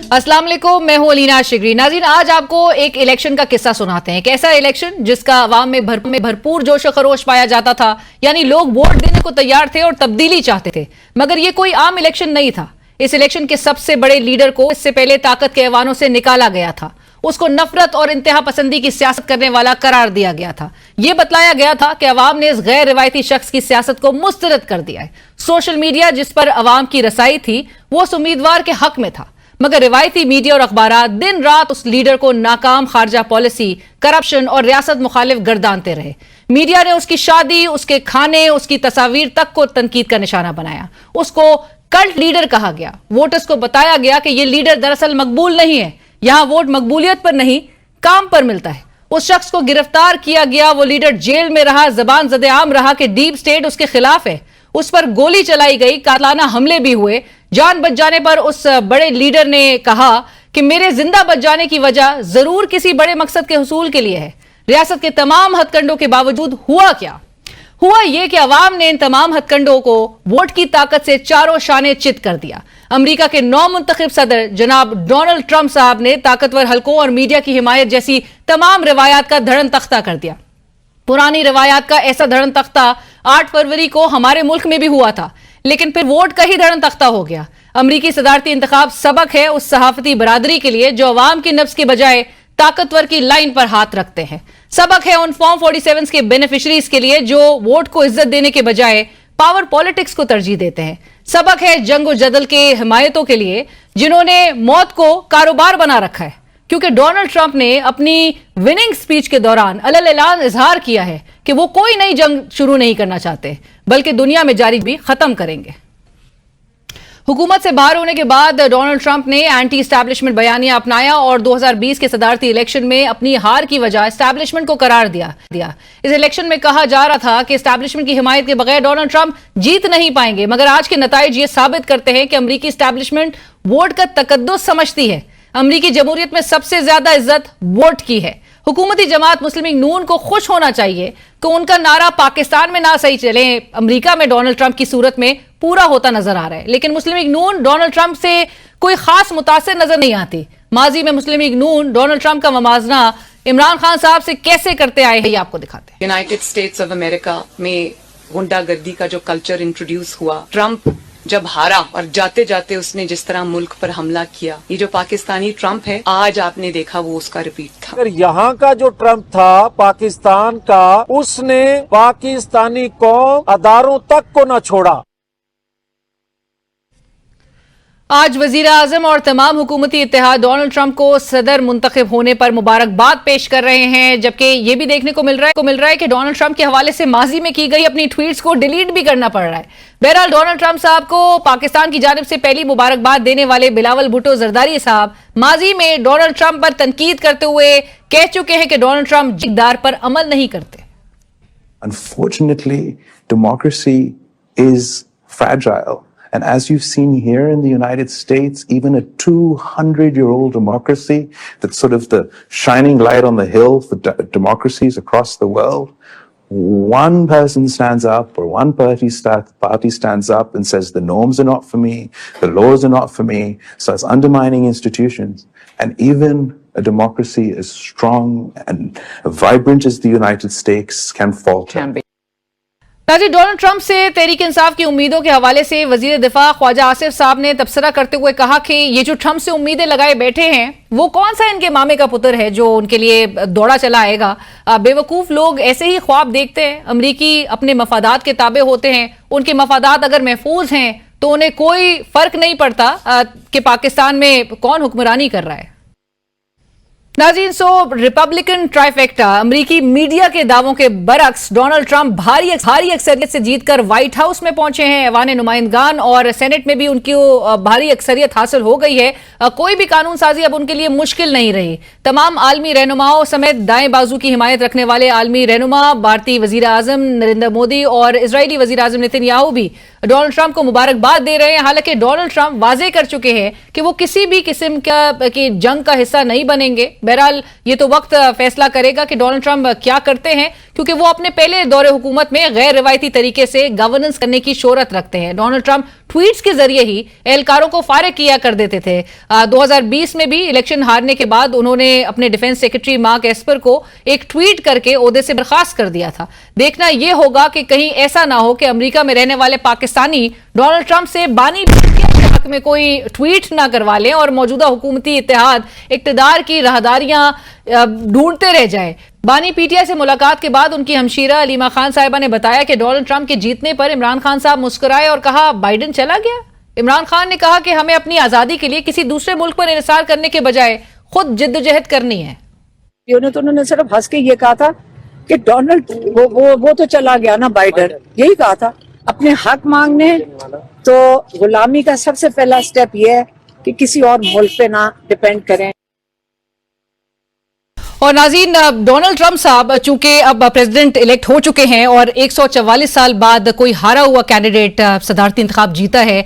अस्सलाम वालेकुम, मैं हूं अलीना शिगरी। नाज़रीन, आज आपको एक इलेक्शन का किस्सा सुनाते हैं। एक ऐसा इलेक्शन जिसका अवाम में भरपूर जोश और खरोश पाया जाता था, यानी लोग वोट देने को तैयार थे और तब्दीली चाहते थे। मगर ये कोई आम इलेक्शन नहीं था। इस इलेक्शन के सबसे बड़े लीडर को इससे पहले ताकत के ऐवानों से निकाला गया था। उसको नफरत और इंतहा पसंदी की सियासत करने वाला करार दिया गया था। यह बतलाया गया था कि अवाम ने इस गैर रिवायती शख्स की सियासत को मुस्तरद कर दिया है। सोशल मीडिया जिस पर अवाम की रसाई थी वो उस उम्मीदवार के हक में था, मगर रिवायती मीडिया और अखबारात दिन रात उस लीडर को नाकाम खारजा पॉलिसी, करप्शन और रियासत मुखालिफ गर्दानते रहे। मीडिया ने उसकी शादी, उसके खाने, उसकी तस्वीर तक को तनकीद का निशाना बनाया। उसको कल्ट लीडर कहा गया। वोटर्स को बताया गया कि यह लीडर दरअसल मकबूल नहीं है। यहां वोट मकबूलियत पर नहीं, काम पर मिलता है। उस शख्स को गिरफ्तार किया गया। वो लीडर जेल में रहा, जबान ज़द-ए-आम रहा कि डीप स्टेट उसके खिलाफ है। उस पर गोली चलाई गई, कातलाना हमले भी हुए। जान बच जाने पर उस बड़े लीडर ने कहा कि मेरे जिंदा बच जाने की वजह जरूर किसी बड़े मकसद के हुसूल के लिए है। रियासत के तमाम हथकंडों के बावजूद हुआ क्या? हुआ यह कि अवाम ने इन तमाम हथकंडों को वोट की ताकत से चारों शाने चित कर दिया। अमेरिका के नौ मुंतखब सदर जनाब डोनाल्ड ट्रंप साहब ने ताकतवर हलकों और मीडिया की हिमायत जैसी तमाम रवायात का धड़न तख्ता कर दिया। पुरानी रवायात का ऐसा धड़न तख्ता 8 फरवरी को हमारे मुल्क में भी हुआ था, लेकिन फिर वोट का ही धड़न तख्ता हो गया। अमरीकी सदारती इंतखाब सबक है उस सहाफती बरादरी के लिए जो अवाम की नफ्स के बजाय ताकतवर की लाइन पर हाथ रखते हैं। सबक है उन फॉर्म 47 के बेनिफिशरीज के लिए जो वोट को इज्जत देने के बजाय पावर पॉलिटिक्स को तरजीह देते हैं। सबक है जंग और जदल के हिमायतों के लिए जिन्होंने मौत को कारोबार बना रखा है, क्योंकि डोनाल्ड ट्रंप ने अपनी विनिंग स्पीच के दौरान अलल ऐलान इजहार किया है कि वो कोई नई जंग शुरू नहीं करना चाहते, बल्कि दुनिया में जारी भी खत्म करेंगे। हुकूमत से बाहर होने के बाद डोनाल्ड ट्रंप ने एंटी एस्टैब्लिशमेंट बयानिया अपनाया और 2020 के सदारती इलेक्शन में अपनी हार की वजह एस्टैब्लिशमेंट को करार दिया। इस इलेक्शन में कहा जा रहा था कि एस्टैब्लिशमेंट की हिमायत के बगैर डोनाल्ड ट्रंप जीत नहीं पाएंगे, मगर आज के नताइज ये साबित करते हैं कि अमरीकी एस्टैब्लिशमेंट वोट का तकद्दुस समझती है। अमरीकी जमहूरियत में सबसे ज्यादा इज्जत वोट की है। हुकूमती जमात मुस्लिम लीग नून को खुश होना चाहिए कि उनका नारा पाकिस्तान में ना सही चले, अमेरिका में डोनाल्ड ट्रंप की सूरत में पूरा होता नजर आ रहा है। लेकिन मुस्लिम लीग नून डोनाल्ड ट्रंप से कोई खास मुतासिर नजर नहीं आती। माजी में मुस्लिम लीग नून डोनाल्ड ट्रंप का ममाजना इमरान खान साहब से कैसे करते आए हैं, ये आपको दिखाते हैं। यूनाइटेड स्टेट्स ऑफ अमेरिका में गुंडागर्दी का जो कल्चर इंट्रोड्यूस हुआ, ट्रंप जब हारा और जाते जाते उसने जिस तरह मुल्क पर हमला किया, ये जो पाकिस्तानी ट्रंप है आज आपने देखा वो उसका रिपीट था। अगर यहाँ का जो ट्रंप था पाकिस्तान का, उसने पाकिस्तानी कौम अदारों तक को न छोड़ा। आज वजीर आजम और तमाम हुकूमती इत्तेहाद डोनाल्ड ट्रंप को सदर मुंतखब होने पर मुबारकबाद पेश कर रहे हैं, जबकि यह भी देखने को मिल रहा है कि डोनाल्ड ट्रंप के हवाले से माजी में की गई अपनी ट्वीट्स को डिलीट भी करना पड़ रहा है। बहरहाल डोनाल्ड ट्रंप साहब को पाकिस्तान की जानिब से पहली मुबारकबाद देने वाले बिलावल भुट्टो जरदारी साहब माजी में डोनाल्ड ट्रंप पर तनकीद करते हुए कह चुके हैं कि डोनाल्ड ट्रंप इक़्तिदार पर अमल नहीं करते। Unfortunately, democracy is fragile. And as you've seen here in the United States, even a 200-year-old democracy that's sort of the shining light on the hill for democracies across the world, one person stands up or one party stands up and says the norms are not for me, the laws are not for me, starts undermining institutions. And even a democracy as strong and vibrant as the United States can falter. नाज़रीन, Donald Trump से तहरीक इंसाफ की उम्मीदों के हवाले से वजीर दिफा ख्वाजा आसिफ साहब ने तबसरा करते हुए कहा कि ये जो ट्रंप से उम्मीदें लगाए बैठे हैं वो कौन सा इनके मामे का पुत्र है जो उनके लिए दौड़ा चला आएगा। बेवकूफ़ लोग ऐसे ही ख्वाब देखते हैं। अमरीकी अपने मफादात के ताबे होते हैं। उनके मफादात अगर महफूज हैं तो उन्हें कोई फर्क नहीं पड़ता कि पाकिस्तान में कौन हुक्मरानी कर रहा है। नाज़रीन, रिपब्लिकन ट्राइफेक्टा अमरीकी मीडिया के दावों के बरक्स डोनाल्ड ट्रंप भारी अक्सरियत से जीतकर व्हाइट हाउस में पहुंचे हैं। ऐवान नुमाइंदगान और सेनेट में भी उनकी भारी अक्सरियत हासिल हो गई है। कोई भी कानून साजी अब उनके लिए मुश्किल नहीं रही। तमाम आलमी रहनुमाओं समेत दाएं बाजू की हिमायत रखने वाले आलमी रहनुमा, भारतीय वजीर आजम नरेंद्र मोदी और इजरायली वजीर आजम नेतन्याहू भी डोनाल्ड ट्रंप को मुबारकबाद दे रहे हैं। हालांकि डोनाल्ड ट्रंप वाजे कर चुके हैं कि वो किसी भी किस्म की जंग का हिस्सा नहीं बनेंगे। बहरहाल ये तो वक्त फैसला करेगा कि डोनाल्ड ट्रंप क्या करते हैं, क्योंकि वो अपने पहले दौरे हुकूमत में गैर रिवायती तरीके से गवर्नेंस करने की शोहरत रखते हैं। डोनाल्ड ट्रंप ट्वीट्स के जरिए ही एहलकारों को फारिग किया कर देते थे। 2020 में भी इलेक्शन हारने के बाद उन्होंने अपने डिफेंस सेक्रेटरी मार्क एस्पर को एक ट्वीट करके ओहदे से बर्खास्त कर दिया था। देखना यह होगा कि कहीं ऐसा ना हो कि अमेरिका में रहने वाले पाकिस्तानी डोनाल्ड ट्रंप से बानी के हक में कोई ट्वीट ना करवा लें और मौजूदा हुकूमती इत्तेहाद इक्तदार की राहदारियां ढूंढते रह जाए। बानी पीटीआई से मुलाकात के बाद उनकी हमशीरा अलीमा खान साहिबा ने बताया कि डोनाल्ड ट्रंप के जीतने पर इमरान खान साहब मुस्कुराए और कहा बाइडेन चला गया। इमरान खान ने कहा कि हमें अपनी आजादी के लिए किसी दूसरे मुल्क पर इंसार करने के बजाय खुद जिद्दोजहद करनी है। उन्होंने सिर्फ हंस के ये कहा था कि डोनाल्ड वो तो चला गया ना, बाइडेन, यही कहा था। अपने हक मांगने तो गुलामी का सबसे पहला स्टेप ये है कि किसी और मुल्क पे ना डिपेंड करें। और नाज़रीन, डोनाल्ड ट्रंप साहब चूंकि अब प्रेसिडेंट इलेक्ट हो चुके हैं और 144 साल बाद कोई हारा हुआ कैंडिडेट सदारती इंतखाब जीता है।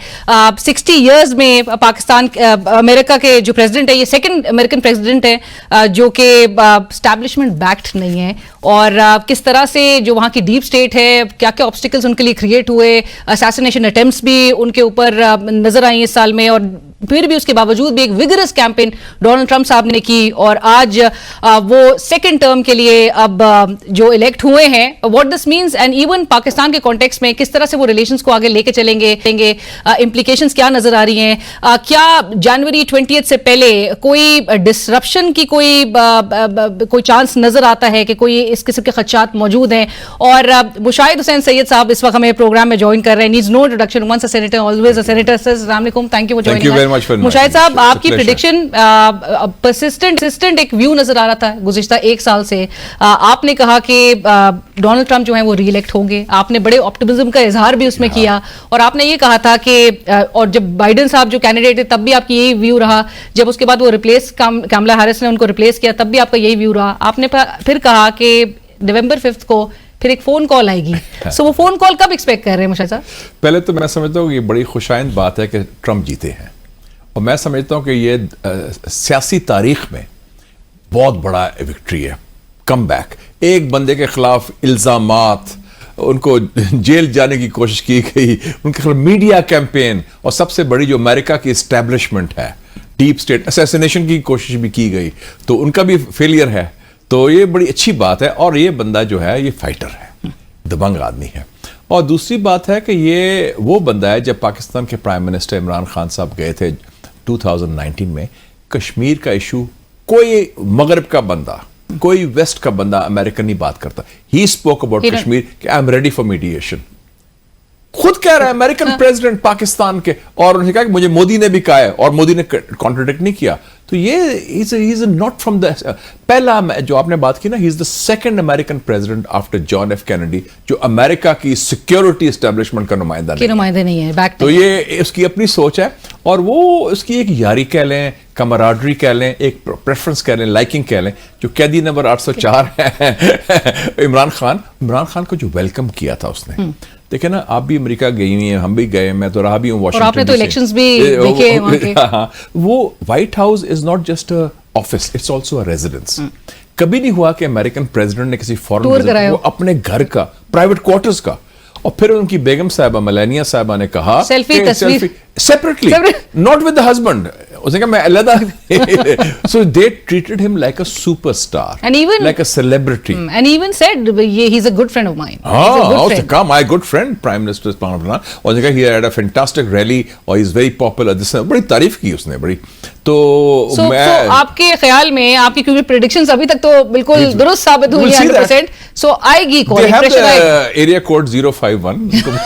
60 इयर्स में पाकिस्तान अमेरिका के जो प्रेसिडेंट है, ये सेकंड अमेरिकन प्रेसिडेंट है जो कि एस्टैब्लिशमेंट बैक्ड नहीं है। और किस तरह से जो वहाँ की डीप स्टेट है, क्या क्या ऑब्स्टिकल्स उनके लिए क्रिएट हुए, असैसिनेशन अटेम्प्ट्स भी उनके ऊपर नजर आई इस साल में, और फिर भी उसके बावजूद भी एक विगरस कैंपेन डोनाल्ड ट्रंप साहब ने की और आज वो सेकंड टर्म के लिए अब जो इलेक्ट हुए हैं। What this means and even Pakistan के कॉन्टेक्स्ट में किस तरह से वो रिलेशंस को आगे लेके चलेंगे, इंप्लीकेशंस क्या नजर आ रही हैं, क्या जनवरी 20 से पहले कोई डिसरप्शन की कोई चांस नजर आता है कि कोई इस किस्म के खदशात मौजूद हैं। और मुशाहिद हुसैन सैयद साहब इस वक्त हमें प्रोग्राम में ज्वाइन कर रहे हैं। Needs no introduction, once a senator always a senator. अस्सलाम वालेकुम, thank you for joining us. Mushahid साहब, आपकी प्रेडिक्शन परसिस्टेंट एक व्यू नजर आ रहा था गुज़िश्ता एक साल से। आपने कहा कि डोनाल्ड ट्रंप जो है वो रीइलेक्ट होंगे, आपने बड़े ऑप्टिमिज्म का इजहार भी उसमें किया, और आपने ये कहा था कि और जब बाइडेन साहब जो कैंडिडेट थे तब भी आपकी यही व्यू रहा, जब उसके बाद वो रिप्लेस कमला हैरिस ने उनको रिप्लेस किया तब भी आपका यही व्यू रहा। आपने फिर कहा कि नवंबर 5 को फिर एक फोन कॉल आएगी। सो वो फोन कॉल कब एक्सपेक्ट कर रहे हैं मुशाहिद साहब? पहले तो मैं समझता हूँ कि ये बड़ी खुशाइंद बात है कि ट्रंप जीते हैं, और मैं समझता हूँ कि ये सियासी तारीख में बहुत बड़ा विक्ट्री है, कम बैक। एक बंदे के खिलाफ इल्जामात, उनको जेल जाने की कोशिश की गई, उनके खिलाफ मीडिया कैंपेन, और सबसे बड़ी जो अमेरिका की एस्टैब्लिशमेंट है, डीप स्टेट असैसिनेशन की कोशिश भी की गई, तो उनका भी फेलियर है। तो ये बड़ी अच्छी बात है, और ये बंदा जो है ये फाइटर है, दबंग आदमी है। और दूसरी बात है कि ये वो बंदा है, जब पाकिस्तान के प्राइम मिनिस्टर इमरान खान साहब गए थे 2019 में, कश्मीर का इशू कोई मगरब का बंदा, कोई वेस्ट का बंदा अमेरिकन नहीं बात करता। ही स्पोक अबाउट कश्मीर कि I am ready for mediation. खुद कह रहा है अमेरिकन प्रेसिडेंट पाकिस्तान के, और उन्होंने कहा कि मुझे मोदी ने भी कहा है, और मोदी ने कॉन्ट्रडिक्ट नहीं किया। तो ये इज नॉट फ्रॉम द पहला जो आपने बात की ना, he is the second American president after John F Kennedy जो अमेरिका की सिक्योरिटी एस्टेब्लिशमेंट का नुमाइंदा नहीं है। तो ये उसकी अपनी सोच है, और वो उसकी एक यारी कह लें, कमराडरी कह लें, एक प्रेफरेंस कह लें, लाइकिंग कह लें। जो कैदी नंबर 804 है इमरान खान को जो वेलकम किया था उसने, देखिए ना, आप भी अमेरिका गई हुई हैं, हम भी गए, मैं तो रहा भी हूँ वाशिंगटन, और आपने तो इलेक्शंस भी देखे वहाँ के। हाँ, वो white house is not just a office, it's also a residence. कभी नहीं हुआ कि अमेरिकन प्रेसिडेंट ने किसी फॉरेन वो अपने घर का, प्राइवेट क्वार्टर्स का, और फिर उनकी बेगम साहिबा मेलानिया साहिबा ने कहा selfie separately, not with the husband, उसने कहा मैं अलग। So they treated him like a superstar, and even like a celebrity, and even said he's a good friend of mine. My good friend, Prime Minister और जगह he had a fantastic rally और he's very popular. this बड़ी तारीफ की उसने बड़ी। तो मैं आपके ख्याल में, आपकी क्योंकि प्रेडिक्शंस अभी तक तो बिल्कुल दुरुस्त साबित हुई हैं 100%, सो आएगी कॉल, प्रेशर आएगा। Area code 051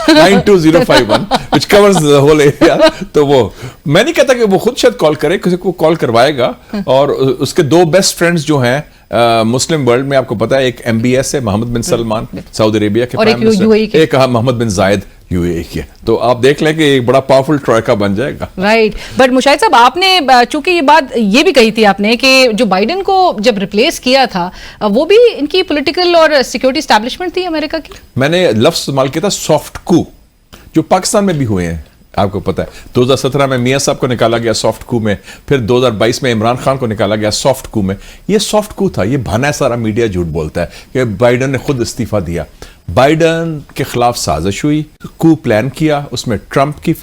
92051 which covers the whole area। तो वो मैं नहीं कहता कि वो खुद शायद कॉल करे, किसी को कॉल करवाएगा। और उसके दो बेस्ट फ्रेंड्स जो हैं मुस्लिम वर्ल्ड में, आपको पता है, एक MBS है मोहम्मद बिन सलमान सऊदी अरेबिया के प्राइम मिनिस्टर, एक मोहम्मद बिन जायद UAE के। तो आप देख लें कि एक बड़ा पावरफुल ट्रॉयका बन जाएगा। राइट, बट मुशाहिद साहब, आपने चूंकि ये बात ये भी कही थी आपने कि जो बाइडेन को जब रिप्लेस किया था, वो भी इनकी पॉलिटिकल और सिक्योरिटी एस्टैब्लिशमेंट थी अमेरिका की। मैंने लफ्ज इस्तेमाल किया था सॉफ्ट कू, जो पाकिस्तान में भी हुए हैं। आपको पता है 2017 में मियां साहब को निकाला गया सॉफ्ट कू में, फिर 2022 में इमरान खान को निकाला गया सॉफ्ट कू में। ये सॉफ्ट कू था, ये बहाना है, सारा मीडिया झूठ बोलता है कि बाइडेन ने खुद इस्तीफा दिया। بائیڈن کے خلاف سازش ہوئی, کو پلان کیا, اس میں ٹرمپ کی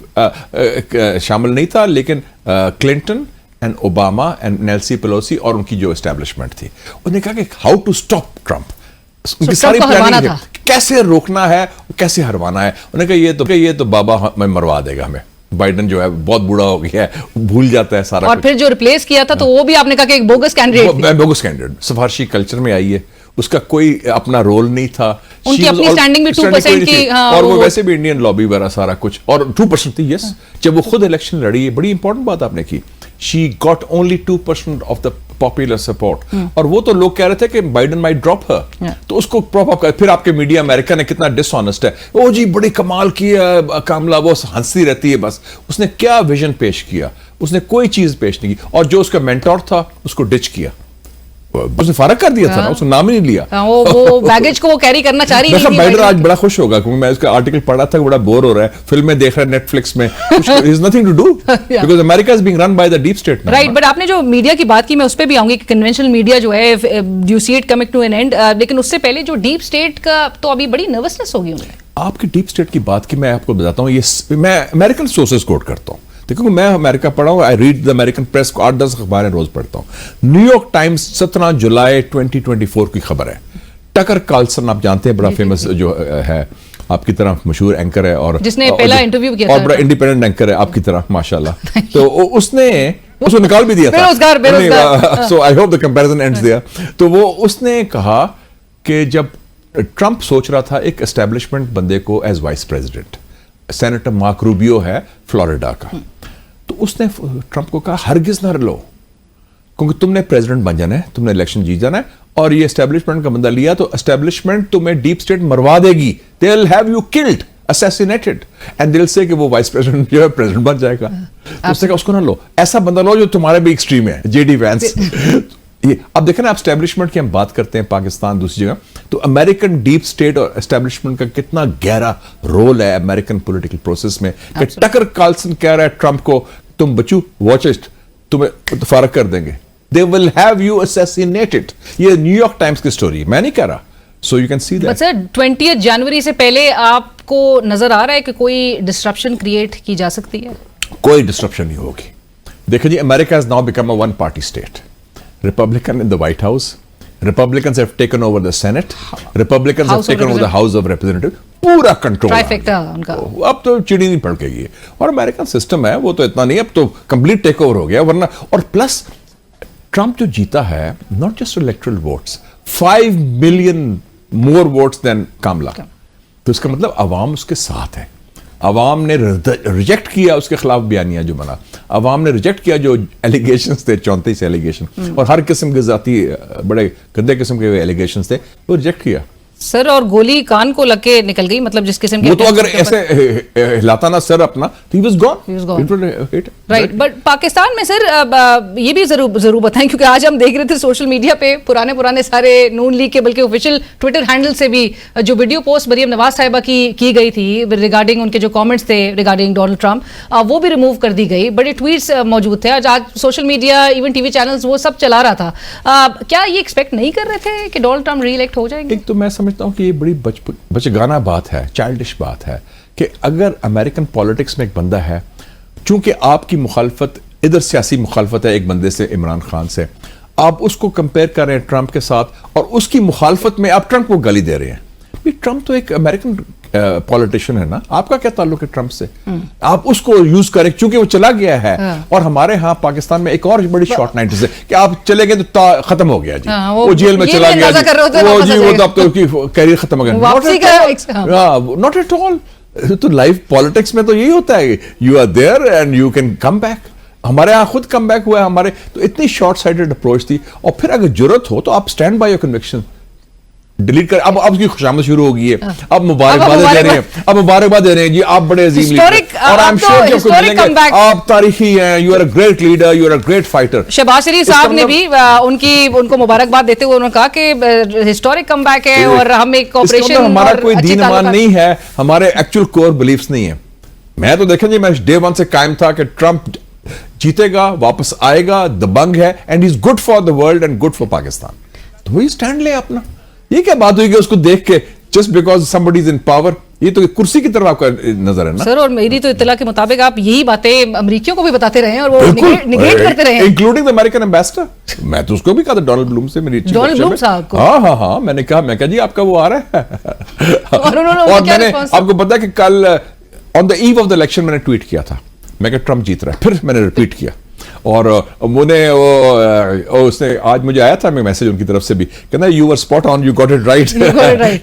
شامل نہیں تھا, لیکن Clinton and Obama and نیلسی Pelosi اور ان کی جو اسٹیبلشمنٹ تھی, انہوں نے کہا کہ ہاؤ ٹو اسٹاپ ٹرمپ, ان کی ساری پلاننگ ہے کیسے روکنا ہے, کیسے ہروانا ہے. انہوں نے کہا یہ تو بابا ہمیں مروا دے گا, ہمیں بائیڈن جو ہے بہت بوڑھا ہو گیا ہے, بھول جاتا ہے سارا. اور پھر جو ریپلیس کیا تھا تو وہ بھی آپ نے کہا کہ ایک بوگس کینڈیڈیٹ, بوگس کینڈیڈیٹ سفارشی کلچر میں آئی ہے, اس کا کوئی اپنا رول نہیں تھا, ان کی اپنی اسٹینڈنگ بھی 2% کی, اور وہ ویسے بھی انڈین لابی وغیرہ سارا کچھ, اور 2% تھی. یس, جب وہ خود الیکشن لڑی, بڑی امپورٹنٹ بات آپ نے کی, she got only 2% of the popular support, اور وہ تو لوگ کہہ رہے تھے کہ بائیڈن might drop her, تو اس کو پراپ اپ کر. پھر آپ کے میڈیا امریکہ نے کتنا ڈس آنسٹ ہے, او جی بڑی کمال کی ہے کاملا, وہ ہنستی رہتی ہے بس. اس نے کیا ویژن پیش کیا, اس نے کوئی چیز پیش نہیں کی, اور جو اس کا مینٹور تھا اس کو ڈچ کیا, اس نے فارغ کر دیا تھا نا, اس نے نام ہی نہیں لیا. وہ بیگیج کو وہ کیری کرنا چاہ رہی ہے. بائیڈن آج بڑا خوش ہوگا کیونکہ میں اس کا آرٹیکل پڑھا تھا کہ بڑا بور ہو رہا ہے, فلمیں دیکھ رہا ہے نیٹ فلکس میں, there's nothing to do because America is being run by the deep state now. Right, but آپ نے جو میڈیا کی بات کی میں اس پہ بھی آؤں گی کہ کنونشنل میڈیا جو ہے you see it coming to an end, لیکن اس سے پہلے جو ڈیپ اسٹیٹ کا تو ابھی بڑی نروسنس ہوگی انہیں. آپ کی ڈیپ اسٹیٹ کی بات کی میں آپ کو بتاتا ہوں, یہ میں امریکن سورسز کوٹ کرتا ہوں. دیکھو میں امریکہ پڑھا ہوں, I read the American press کو 8-10 اخباریں روز پڑھتا ہوں. نیو یارک ٹائمز 17 جولائی 2024 کی خبر ہے, ٹکر کارلسن آپ جانتے ہیں, بڑا فیمس جو ہے آپ کی طرح مشہور اینکر ہے, اور جس نے پہلا انٹرویو کیا اور بڑا انڈیپینڈنٹ اینکر ہے آپ کی طرح ماشاءاللہ. تو اس نے اس کو نکال بھی دیا تھا, so I hope the comparison ends there. تو وہ اس نے کہا کہ جب ٹرمپ سوچ رہا تھا ایک اسٹیبلشمنٹ بندے کو as vice president, senator mark Rubio ہے فلوریڈا کا, تو اس نے ٹرمپ کو کہا ہرگز نہ لو, کیونکہ تم نے پریزیڈنٹ بن جانا ہے, تم نے الیکشن جیت جانا ہے, اور یہ اسٹیبلشمنٹ کا بندہ لیا تو اسٹیبلشمنٹ تمہیں ڈیپ اسٹیٹ مروا دے گی, they will have you killed, assassinated, and they'll say کہ وہ وائس پریزیڈنٹ جو ہے پریزیڈنٹ بن جائے گا. تو اس نے کہا اس کو نہ لو, ایسا بندہ لو جو تمہارے بھی ایکسٹریم ہے, جے ڈی وینس. اب دیکھیں نا, آپ اسٹیبلشمنٹ کی ہم بات کرتے ہیں پاکستان دوسری جگہ, تو امریکن ڈیپ اسٹیٹ اور اسٹیبلشمنٹ کا کتنا گہرا رول ہے امریکن پولیٹیکل پروسیس میں, کہ ٹکر کارلسن کہہ رہا ہے ٹرمپ کو تم بچو واچ اٹ, تمہیں فارغ کر دیں گے, they will have you assassinated. یہ نیو یارک ٹائمز کی سٹوری, میں نہیں کہہ رہا. So you can see that. But sir 20 جنوری سے پہلے آپ کو نظر آ رہا ہے کہ کوئی ڈسٹرپشن کریٹ کی جا سکتی ہے؟ کوئی ڈسٹرپشن نہیں ہوگی. دیکھیں جی, امریکہ has now become a one party state. Republican in the White House, Republicans have taken over the Senate, Republicans have taken over the House of Representatives, پورا کنٹرول ان کا. اب تو چڑی نہیں پڑ گئی ہے, اور امریکن سسٹم ہے وہ تو اتنا نہیں, اب تو کمپلیٹ ٹیک اوور ہو گیا. ورنہ اور پلس ٹرمپ جو جیتا ہے, not just electoral votes, 5 million more votes than کاملا, تو اس کا مطلب عوام اس کے ساتھ ہے. عوام نے ریجیکٹ کیا اس کے خلاف بیانیہ جو بنا, عوام نے ریجیکٹ کیا جو ایلیگیشنز تھے, 34 ایلیگیشن, اور ہر قسم کے ذاتی بڑے گندے قسم کے ایلیگیشنز تھے, وہ ریجیکٹ کیا. سر اور گولی کان کو لگ کے نکل گئی, مطلب جس قسم کی, وہ تو اگر ایسے ہلاتا نا سر اپنا, he was gone. Right. But Pakistan میں سر یہ بھی ضرور بتائیں, کیونکہ آج ہم دیکھ رہے تھے سوشل میڈیا پہ پرانے سارے نون لیگ کے بلکہ آفیشیل ٹویٹر ہینڈل سے بھی جو ویڈیو پوسٹ مریم نواز صاحبہ کی گئی تھی ریگارڈنگ ان کے جو کامنٹس تھے ریگارڈنگ ڈونلڈ ٹرمپ, وہ بھی ریموو کر دی گئی. بڑے ٹویٹس موجود تھے آج social media, even T V channels, وہ سب چلا رہا تھا. کیا یہ ایکسپیکٹ نہیں کر رہے تھے کہ ڈونلڈ ٹرمپ ری الیکٹ ہو جائیں گے؟ ایک تو میں سمجھتا ہوں کہ یہ بڑی بچگانہ بات ہے, چائلڈش بات ہے, کہ اگر امریکن پالیٹکس میں ایک بندہ ہے, چونکہ آپ کی مخالفت ادھر سیاسی مخالفت ہے ایک بندے سے, عمران خان سے, آپ اس کو کمپیئر کر رہے ہیں ٹرمپ کے ساتھ, اور اس کی مخالفت میں آپ ٹرمپ کو گالی دے رہے ہیں. ٹرمپ تو ایک امریکن پولیٹیشین ہے نا, آپ کا کیا تعلق ہے ٹرمپ سے؟ آپ اس کو یوز کریں چونکہ وہ چلا گیا ہے. اور ہمارے ہاں پاکستان میں ایک اور بڑی شارٹ نائنٹیز ہے کہ آپ چلے گئے تو ختم ہو گیا جی, وہ جیل میں چلا گیا وہ جی, وہ تو اب تو کیریئر ختم ہو گیا. Not at all. تو لائف پالیٹکس میں تو یہی ہوتا ہے, you are there and you can come back. ہمارے یہاں خود کم بیک ہوا ہے ہمارے, تو اتنی شارٹ سائٹڈ اپروچ تھی. اور پھر اگر ضرورت ہو تو آپ stand by your conviction, delete کر. اب اس کی خوشامد شروع ہو گئی ہے, اب مبارکباد دے رہے ہیں, جی آپ بڑے عظیم لیڈر, اور آئی ایم شیور کہ آپ کو ملیں گے, آپ تاریخی ہیں, you are a great leader, you are a great fighter. Shahbaz Sharif صاحب نے بھی ان کو مبارکباد دیتے ہوئے انہوں نے کہا کہ ہسٹورک کم بیک ہے, اور ہم ایک کوآپریشن, ہمارا کوئی دین ایمان نہیں ہے, ہمارے ایکچوئل کور بلیفز نہیں ہیں. میں تو دیکھیں جی, میں ڈے ون سے قائم تھا کہ ٹرمپ جیتے گا, واپس آئے گا, دبنگ ہے, and is good for the world and good for Pakistan. تو وہی اسٹینڈ لیں اپنا. یہ کیا بات ہوئی کہ اس کو دیکھ کے just because somebody is in power, ये तो कुर्सी की तरफ आपका नजर है ना सर, और मेरी तो इत्तला के मुताबिक आप यही बातें अमेरिकियों को भी बताते रहे हैं और वो निगेट करते रहे हैं, इंक्लूडिंग द अमेरिकन एम्बेसडर। मैं तो उसको भी कहा था, डोनाल्ड ब्लूम से मेरी डोनाल्ड ब्लूम साहब को। हाँ, मैं कहा जी आपका वो आ रहा है और उन्होंने और क्या मैंने response? आपको पता है कि कल on the eve of the election मैंने ट्वीट किया था, मैं कहा ट्रम्प जीत रहा है, फिर मैंने रिपीट किया और उसने आज मुझे आया था मैं मैसेज उनकी तरफ से भी, कहना you were spot on, you got it right,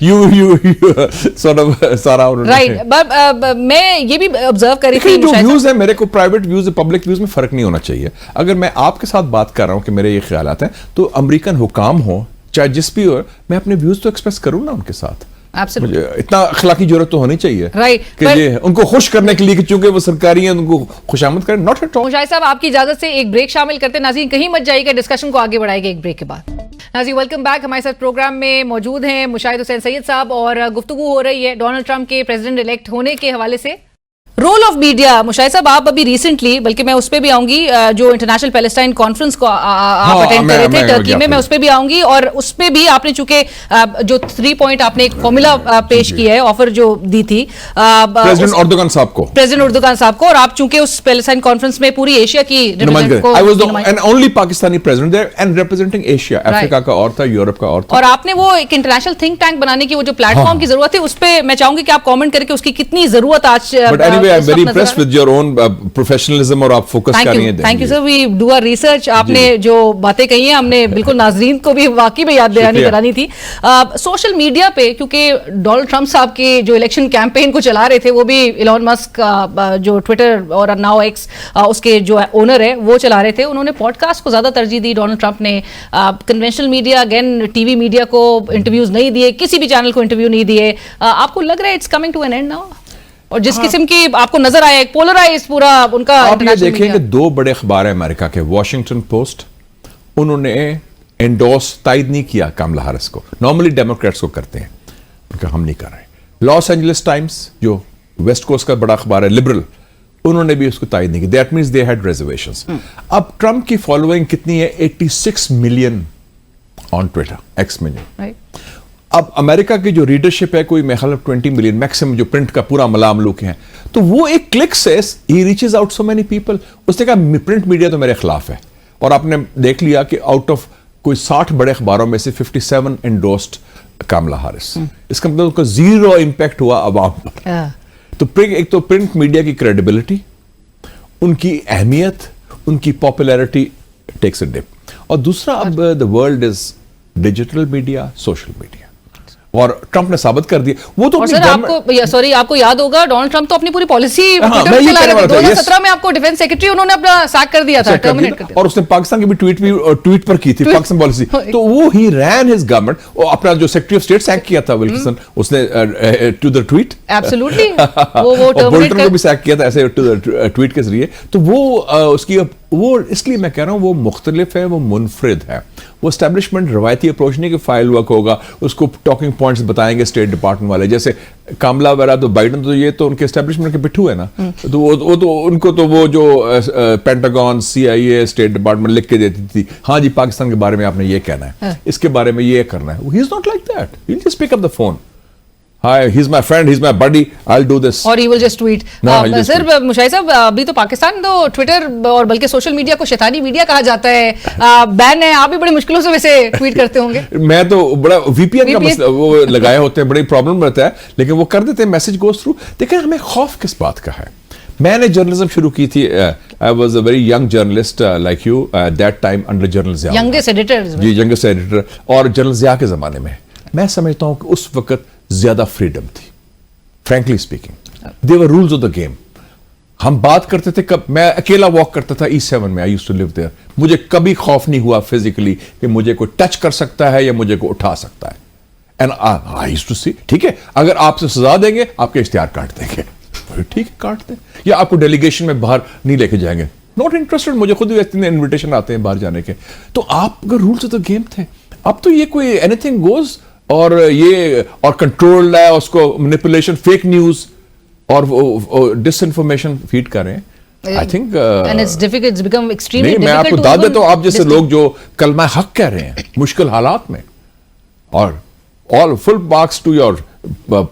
you sort of सारा उन्होंने राइट। मैं ये भी ऑब्जर्व कर रही थी, जो व्यूज है मेरे को, प्राइवेट व्यूज पब्लिक व्यूज में फर्क नहीं होना चाहिए। अगर मैं आपके साथ बात कर रहा हूं कि मेरे ये ख्यालात हैं, तो अमेरिकन हुकाम हो चाहे जिस भी हो, मैं अपने व्यूज तो एक्सप्रेस करूं ना उनके साथ। Absolutely. मुझे इतना अखलाकी जरूरत तो होनी चाहिए Right, कि ये उनको खुश करने के लिए कि चूंकि वो सरकारी हैं उनको खुशामद करें, नॉट एट ऑल। मुशाहिद साहब, आपकी इजाजत से एक ब्रेक शामिल करते हैं। नाज़रीन कहीं मत जाइएगा, डिस्कशन को आगे बढ़ाएंगे एक ब्रेक के बाद। नाज़रीन वेलकम बैक, हमारे साथ प्रोग्राम में मौजूद हैं मुशाहिद हुसैन सैयद साहब और गुफ्तगू हो रही है डोनाल्ड ट्रंप के प्रेसिडेंट इलेक्ट होने के हवाले से। रोल ऑफ मीडिया, मुशाहिद साहब आप अभी रिसेंटली, बल्कि मैं उस पर भी आऊंगी, जो इंटरनेशनल पैलेस्टाइन कॉन्फ्रेंस को आप अटेंड कर रहे थे टर्की में, मैं उस पर भी आऊंगी और उस पर भी आपने चूंकि जो 3 पॉइंट आपने एक फॉर्मूला पेश किया है, ऑफर जो दी थी प्रेसिडेंट अर्दोगान साहब को, और आप चूंकि उस पैलेस्टाइन कॉन्फ्रेंस में पूरी एशिया की I was the only Pakistani president there and representing Asia, Africa का और था, यूरोप का और था। और आपने वो एक इंटरनेशनल थिंक टैंक बनाने की वो जो प्लेटफॉर्म की जरूरत है, उस पर मैं चाहूंगी कि आप कमेंट करके उसकी कितनी जरूरत आज। But anyway, I'm very impressed with your own professionalism और आप फोकस कर रही हैं। Thank you sir, we do a research. आपने जो बातें कही हैं हमने बिल्कुल नाजरीन को भी वाकई में याद दहानी करानी थी। सोशल मीडिया पे, क्योंकि डोनाल्ड ट्रंप साहब के जो इलेक्शन कैंपेन को चला रहे थे वो भी इलॉन मस्क जो ट्विटर और नाउ एक्स उसके जो ओनर है वो चला रहे थे, उन्होंने पॉडकास्ट को ज्यादा तरजीह दी। डोनाल्ड ट्रंप ने conventional media, again TV media को इंटरव्यूज नहीं दिए, किसी भी चैनल को इंटरव्यू नहीं दिए। आपको लग रहा है it's coming to an end now? और जिस किस्म की आपको नजर आया एक पोलराइज पूरा उनका, आप ये देखें कि 2 बड़े अखबार हैं अमेरिका के, वॉशिंगटन पोस्ट, उन्होंने एंडोर्स तायद नहीं किया कमला हैरिस को, नॉर्मली डेमोक्रेट्स को करते हैं, उनका हम नहीं कर रहे। लॉस एंजलिस टाइम्स जो वेस्ट कोस्ट का बड़ा अखबार है, लिबरल, उन्होंने भी उसको तायद नहीं की। That means they had reservations. अब ट्रंप की फॉलोइंग कितनी है? 86 million on Twitter, x million. अब अमेरिका की जो रीडरशिप है कोई मेरे ख्याल 20 मिलियन मैक्सिमम, जो प्रिंट का पूरा मलामलूक है, तो वो एक क्लिक से he reaches out so many people. उसने कहा प्रिंट मीडिया तो मेरे खिलाफ है, और आपने देख लिया कि आउट ऑफ कोई 60 बड़े अखबारों में से 57 एंडोर्स्ड कमला हैरिस। इसका मतलब उनका 0 इंपैक्ट हुआ अवाम पर। तो एक तो प्रिंट मीडिया की क्रेडिबिलिटी, उनकी अहमियत, उनकी पॉपुलैरिटी टेक्स अ डिप, और दूसरा अब the world is digital media, social media, और ट्रंप ने साबित कर दिया वो तो। सर आपको याद होगा डोनाल्ड ट्रंप तो अपनी पूरी पॉलिसी 2017 में आपको डिफेंस सेक्रेटरी उन्होंने अपना सैक कर दिया था, टर्मिनेट कर दिया, और उसने पाकिस्तान की भी ट्वीट पर की थी पाकिस्तान पॉलिसी। तो वो ही रैन हिज गवर्नमेंट, और अपना जो सेक्रेटरी ऑफ स्टेट सैक किया था विल्सन, उसने टू द ट्वीट, एब्सोल्युटली वो बोल्टन को भी सैक किया था ऐसे टू द ट्वीट के जरिए। तो वो उसकी वो, इसलिए मैं कह रहा हूं वो मुख्तलिफ है, वो मुनफरिद है। वो एस्टैब्लिशमेंट रवायती अप्रोच नहीं कि फाइल वर्क होगा, उसको टॉकिंग पॉइंट्स बताएंगे स्टेट डिपार्टमेंट वाले, जैसे कामला वगैरह, तो बाइडन, तो ये तो उनके एस्टैब्लिशमेंट के पिट्ठू है ना। तो वो तो उनको तो वो जो पेंटागन, CIA, स्टेट डिपार्टमेंट लिख के देती थी, हाँ जी पाकिस्तान के बारे में आपने ये कहना है, इसके बारे में ये करना है। He is not like that, he will just pick up the phone, Hi, he's my friend, he's my buddy, I'll do this. और he will just tweet. Sir Mushahid साहब, अभी तो पाकिस्तान तो ट्विटर और बल्कि सोशल मीडिया को शैतानी मीडिया कहा जाता है, बैन है, आप भी बड़ी मुश्किलों से वैसे ट्वीट करते होंगे। मैं तो बड़ा VPN का मसला वो लगाए होते हैं, बड़ी प्रॉब्लम रहता है, लेकिन वो कर देते हैं, मैसेज गोस थ्रू। देखिए हमें खौफ किस बात का है? मैंने जर्नलिज्म शुरू की थी, I was a very young journalist like you at that time under General Zia, youngest editor जी, यंगेस्ट एडिटर, और जनरल ज़िया के जमाने में मैं समझता हूं कि उस वक्त ज्यादा फ्रीडम थी, frankly speaking, they were rules of the game. हम बात करते थे, कब मैं अकेला वॉक करता था E7 में, I used to live there, मुझे कभी खौफ नहीं हुआ फिजिकली कि मुझे कोई टच कर सकता है या मुझे कोई उठा सकता है। एंड आई यूज्ड टू सी, ठीक है अगर आपसे सजा देंगे आपके इख्तियार काट देंगे, ठीक है काट दें, या आपको डेलीगेशन में बाहर नहीं लेके जाएंगे, नॉट इंटरेस्टेड, मुझे खुद भी इतने इन्विटेशन आते हैं बाहर जाने के। तो आप अगर रूल्स ऑफ द गेम थे, अब तो ये कोई एनीथिंग गोज, और ये और कंट्रोल्ड है, उसको मैनिपुलेशन, फेक न्यूज और डिसइंफॉर्मेशन फीड कर रहे हैं। I think and it's difficult, it's become extremely difficult. मैं आपको दाद देता हूं, आप जैसे लोग जो कलमा हक कह रहे हैं मुश्किल हालात में, और all full marks to your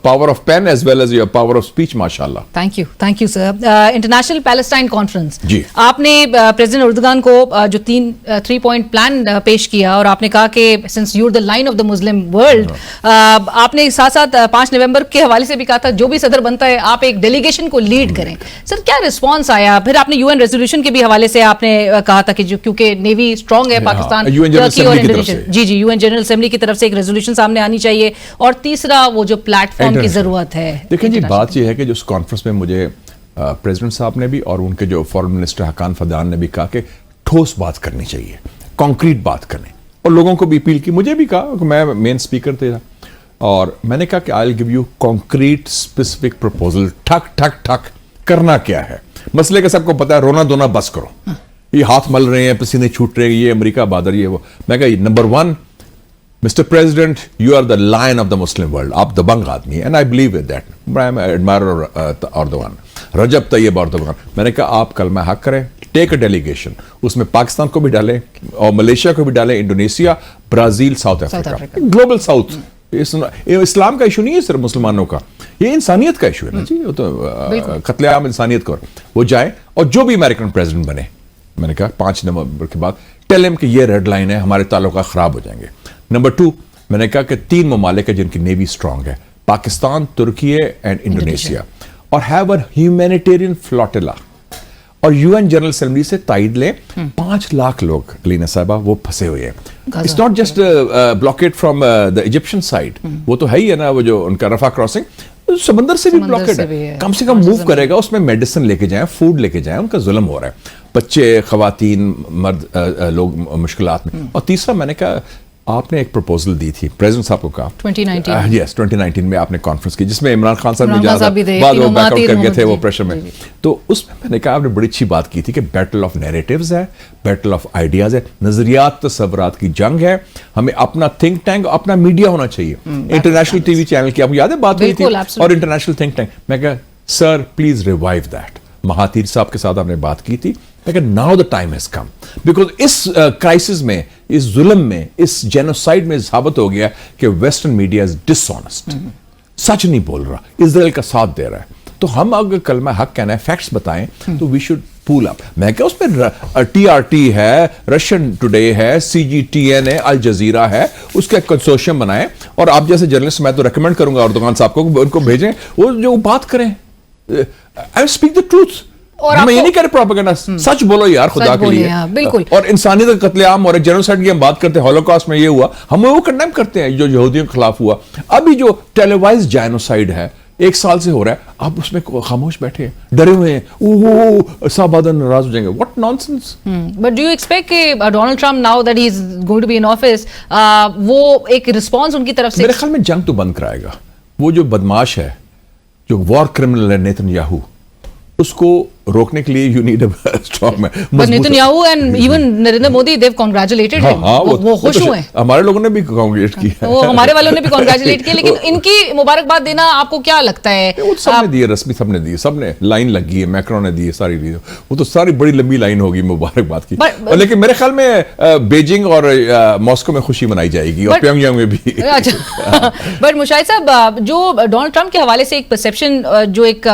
power of pen as well as your power of speech, mashallah. Thank you sir. International Palestine conference, जी. आपने प्रेसिडेंट एर्दोगान को जो 3 पॉइंट प्लान पेश किया और आपने कहा कि since you are the line of the Muslim world, आपने साथ साथ 5 नवंबर के हवाले से भी कहा था जो भी सदर बनता है आप एक डेलीगेशन को लीड करें. सर क्या रिस्पांस आया? फिर आपने यूएन रेजोल्यूशन के भी हवाले से आपने कहा था कि जो क्योंकि नेवी स्ट्रांग है पाकिस्तान, UN जनरल टर्की और असेंबली की तरफ इंडोनेशिया, से. जी यूएन जनरल असेंबली की तरफ से एक रेजोल्यूशन सामने आनी चाहिए. और तीसरा वो जो प्लेटफॉर्म की जरूरत है. देखिए जी, बात यह है कि जो उस कॉन्फ्रेंस में मुझे प्रेसिडेंट साहब ने भी और उनके जो फॉरेन मिनिस्टर हकान फदान ने भी कहा कि ठोस बात करनी चाहिए, कॉन्क्रीट बात करनी, और लोगों को भी अपील की. मुझे भी कहा कि मैं मेन स्पीकर था और मैंने कहा कि I will give you concrete specific proposal. ठक ठक ठक करना क्या है, मसले का सबको पता है, रोना धोना बस करो, ये हाथ मल रहे हैं, पसीने छूट रहे हैं, ये अमेरिका बादर, ये वो. मैं कहा number 1, Mr. President, you are the lion of the Muslim world. आप दबंग आदमी, and I believe in that. I am an admirer of Erdogan. Recep Tayyip Erdogan. मैंने कहा आप कलमा हक करें, टेक अ डेलीगेशन, उसमें पाकिस्तान को भी डालें और मलेशिया को भी डालें, Indonesia, Brazil, South Africa, global south. इस्लाम का इशू नहीं है सिर्फ मुसलमानों का, ये इंसानियत का इशू है ना जी. वो तो कत्लेआम इंसानियत का. वो जाए और जो भी अमेरिकन प्रेसिडेंट बने, मैंने कहा 5 नवंबर के बाद टेल हिम कि ये रेड लाइन है, हमारे ताल्लुकात खराब हो जाएंगे. नंबर 2, मैंने कहा कि 3 ममालिक है जिनकी नेवी स्ट्रांग है, पाकिस्तान, तुर्की एंड इंडोनेशिया, और हैव अ ह्यूमैनिटेरियन फ्लोटिला, और यूएन जनरल असेंबली से तायद लें. 5 लाख लोग, अलीना साहिबा, वो फंसे हुए हैं. It's not just blocked from the Egyptian side, वो तो है ही है ना, वो जो उनका रफा क्रॉसिंग समंदर से भी ब्लॉकेट है. कम से कम मूव करेगा, उसमें मेडिसिन लेके जाएं, फूड लेके जाएं, उनका जुल्म हो रहा है, बच्चे, खवातीन, मर्द लोग मुश्किलात में. और तीसरा, मैंने कहा आपने एक प्रपोजल दी थी, प्रेसिडेंट साहब को कहा 2019 में आपने कॉन्फ्रेंस की, जिसमें इमरान खान साहब ने बाद वो बैकआउट कर गए थे वो प्रेशर में. तो उसमें मैंने कहा आपने बड़ी अच्छी बात की थी कि बैटल ऑफ नैरेटिव्स है, बैटल ऑफ आइडियाज है, नजरियात तसव्वुरात की जंग है. हमें अपना थिंक टैंक, अपना मीडिया होना चाहिए. इंटरनेशनल टीवी चैनल की आपको याद है बात हुई थी, और इंटरनेशनल थिंक टैंक. मैं कहा sir please revive that. Mahathir साहब के साथ आपने बात की थी, लेकिन now the time has come, because इस क्राइसिस में, इस जुल्म में, इस जेनोसाइड में साबित हो गया कि वेस्टर्न मीडिया इज डिसऑनेस्ट, सच नहीं बोल रहा, इजराइल का साथ दे रहा है. तो हम अगर कलमा हक कहना है, फैक्ट्स बताएं, तो वी शुड पुल अप. मैं क्या उसमें टीआरटी है, रशियन टुडे है, सीजीटीएन है, अल जजीरा है, उसका कंसोर्शियम बनाएं. और आप जैसे जर्नलिस्ट, मैं तो रेकमेंड करूंगा एर्दोगान साहब को, उनको भेजें, वो जो बात करें, आई स्पीक द ट्रूथ. और मैं ये नहीं कह रहे प्रोपेगेंडा, सच बोलो यार खुदा के लिए. बिल्कुल. और इंसानियत का कत्लेआम और जेनोसाइड की हम बात करते हैं, हॉलोकॉस्ट में ये हुआ, हम वो कंडेम करते हैं जो यहूदियों के खिलाफ हुआ. अभी जो टेलीवाइज जेनोसाइड है 1 साल से हो रहा है, आप उसमें खामोश बैठे हैं, डरे हुए हैं, ओह साहब नाराज हो जाएंगे. What nonsense. But do you expect कि Donald Trump now that he is going to be in office, वो एक रिस्पांस उनकी तरफ से? मेरे ख्याल में जंग तो बंद कराएगा. वो जो बदमाश है, जो वॉर क्रिमिनल है नेतन्याहू, उसको रोकने के लिए you need a strong man. But Netanyahu and even Narendra Modi, they've congratulated him. वो खुश हुए. हमारे लोगों ने भी कांग्रेचुलेट किया, वो हमारे वालों ने भी कांग्रेचुलेट किया, लेकिन इनकी मुबारकबाद देना आपको क्या लगता है? वो सबने दिए, रस्मी सबने दिए, सबने लाइन लगी है, मैक्रो ने दी, सारी दी, वो तो सारी बड़ी लंबी लाइन होगी मुबारकबाद की. लेकिन मेरे ख्याल में बीजिंग और मॉस्को में खुशी मनाई जाएगी, और प्योंगयांग में भी. अच्छा, बट मुशाहिद साहब, जो डोनाल्ड ट्रम्प के हवाले से एक परसेप्शन जो एक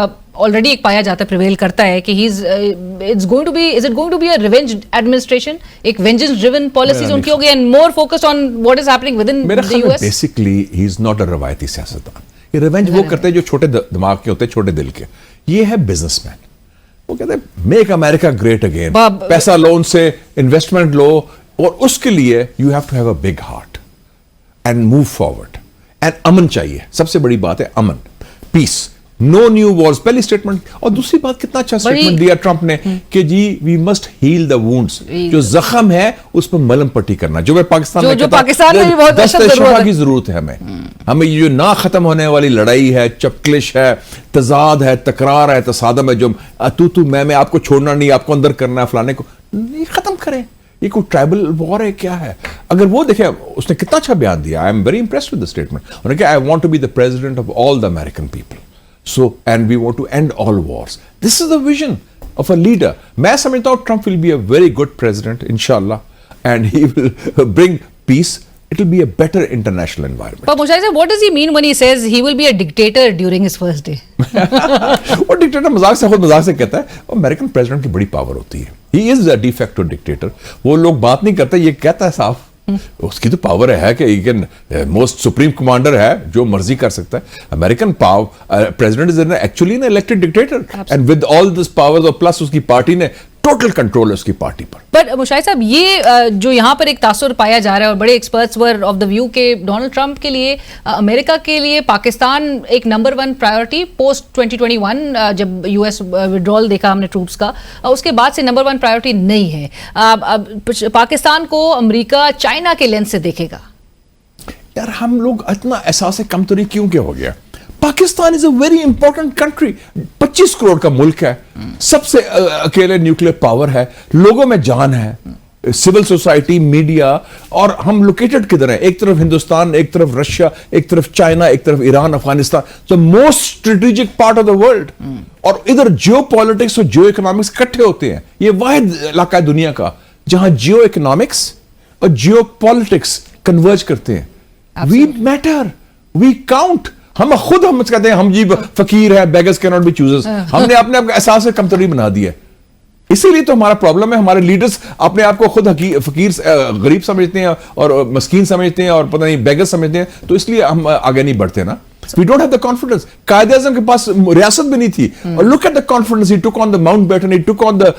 ऑलरेडी एक पाया जाता है, प्रिवेल करता है कि is it going to be a revenge administration, एक वेंजेंस ड्रिवन पॉलिसीज उनकी होगी, and more focused on what is happening within the US. Basically he is not a रवायती सियासतदान. ये रिवेंज वो करते हैं जो छोटे दिमाग के होते हैं, छोटे दिल के. ये है बिजनेसमैन. वो कहते हैं मेक अमेरिका ग्रेट अगेन, पैसा लो उनसे, इन्वेस्टमेंट लो, और उसके लिए you have to have a big heart and move forward. And अमन चाहिए, सबसे बड़ी बात है अमन, पीस, नो न्यू वॉर्स, पहली स्टेटमेंट. और दूसरी बात, कितना अच्छा स्टेटमेंट दिया ट्रंप ने कि जी we must heal the wounds, जो जख्म है उस पर मलहम पट्टी करना, जो मैं पाकिस्तान में पाकिस्तान में भी बहुत शफा की जरूरत है. हमें ये जो ना खत्म होने वाली लड़ाई है, चपकलिश है, तजाद है, तकरार है, तसादम है, जो तू मैं आपको छोड़ना नहीं, आपको अंदर करना है, फलाने को, ये खत्म करें. ये कोई ट्राइबल वॉर है क्या है? अगर वो देखे, उसने कितना अच्छा बयान दिया. I am very impressed with the statement. उन्होंने कहा I want to be the president of all the American people. So, and we want to end all wars. This is the vision of a leader. मैं समझता हूँ Trump will be a very good president, inshallah, and he will bring peace, it will be a better international environment. But Musharraf sir, what does he mean when he says he will be a dictator during his first day? और dictator मजाक से खुद मजाक से कहता है, American president की बड़ी पावर होती है, he is a de facto dictator. वो लोग बात नहीं करते, ये कहता है साफ, उसकी तो पावर है कि मोस्ट सुप्रीम कमांडर है, जो मर्जी कर सकता है. American president is actually an elected dictator, and with all this powers और प्लस उसकी पार्टी ने टोटल कंट्रोल है उसकी पार्टी पर. बट मुशाहिद साहब, ये जो यहाँ पर एक तासुर पाया जा रहा है और बड़े experts were of the view के डोनाल्ड ट्रंप के लिए, अमेरिका के लिए पाकिस्तान एक नंबर 1 प्रायोरिटी पोस्ट 2021, जब यूएस विड्रॉल देखा हमने ट्रूप्स का, उसके बाद से नंबर 1 प्रायोरिटी नहीं है. पाकिस्तान को अमेरिका चाइना के लेंस से देखेगा. यार हम लोग इतना एहसास कमतरी क्यों क्या हो गया? Pakistan is a very important country, 25 crore का मुल्क है, सबसे अकेले न्यूक्लियर पावर है, लोगों में जान है, सिविल सोसाइटी, मीडिया, और हम लोकेटेड किधर हैं? एक तरफ हिंदुस्तान, एक तरफ रशिया, एक तरफ चाइना, एक तरफ Iran, Afghanistan, the most strategic part of the world. और इधर जियो पॉलिटिक्स और जियो इकोनॉमिक्स इकट्ठे होते हैं. ये वाहिद इलाका है दुनिया का जहां जियो इकोनॉमिक्स और जियो पॉलिटिक्स कन्वर्ज करते हैं. We matter, we count. हम कहते हैं हम जी फकीर है, beggars can not be choosers. हमने अपने आप का एहसास कमतरी बना दिया. इसीलिए तो हमारा प्रॉब्लम है. हमारे लीडर्स अपने आप को खुद फकीर, गरीब समझते हैं और मस्कीन समझते हैं और पता नहीं बेगर समझते हैं, तो इसलिए हम आगे नहीं बढ़ते ना. We don't have the confidence. कायदे आज़म के पास रियासत भी नहीं थी. और look at the confidence he took on the Mountbatten, he took on the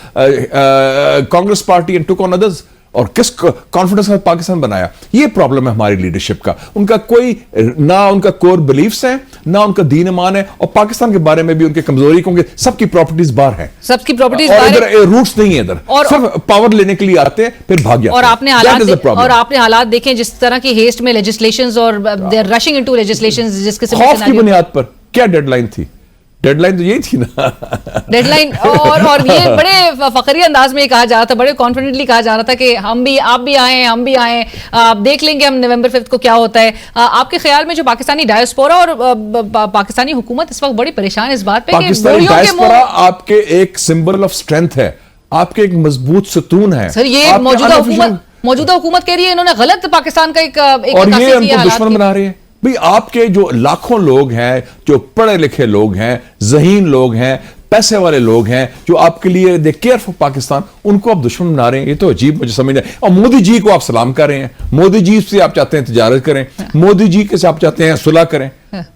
Congress party and took on others. और किस कॉन्फिडेंस में पाकिस्तान बनाया? ये प्रॉब्लम है हमारी लीडरशिप का. उनका कोई ना उनका कोर बिलीफ्स हैं, ना उनका दीन ईमान है, और पाकिस्तान के बारे में भी उनके कमजोरी, क्योंकि सबकी प्रॉपर्टीज बाहर हैं, सबकी प्रॉपर्टीज और बाहर इधर रूट्स नहीं है, इधर सिर्फ पावर लेने के लिए आते हैं फिर भाग जाते हैं. और आपने हालात देखें जिस तरह की हेस्ट में लेजिस्लेशंस और they are rushing into legislations, जिसके खौफ की बुनियाद पर. क्या डेडलाइन थी? डेडलाइन तो यही थी ना. डेडलाइन और ये बड़े फखरी अंदाज में कहा जा रहा था, बड़े कॉन्फिडेंटली कहा जा रहा था कि हम भी, आप भी आए, हम भी आए, देख लेंगे हम नवंबर 5 को क्या होता है. आपके ख्याल में जो पाकिस्तानी डायस्पोरा और पाकिस्तानी हुकूमत इस वक्त बड़ी परेशान है इस बात पे कि पाकिस्तानी डायस्पोरा आपके एक सिंबल ऑफ स्ट्रेंथ है, आपके एक मजबूत सतून है. सर, ये मौजूदा हुकूमत कह रही है इन्होंने गलत पाकिस्तान का एक और ये उनको दुश्मन बना रही है. भाई आपके जो लाखों लोग हैं, जो पढ़े लिखे लोग हैं, ज़हीन लोग हैं, पैसे वाले लोग हैं, जो आपके लिए दे केयर फॉर पाकिस्तान, उनको आप दुश्मन बना रहे हैं. ये तो अजीब मुझे समझ नहीं. और मोदी जी को आप सलाम कर रहे हैं, मोदी जी से आप चाहते हैं तिजारत करें, मोदी जी के से आप चाहते हैं सुलह करें,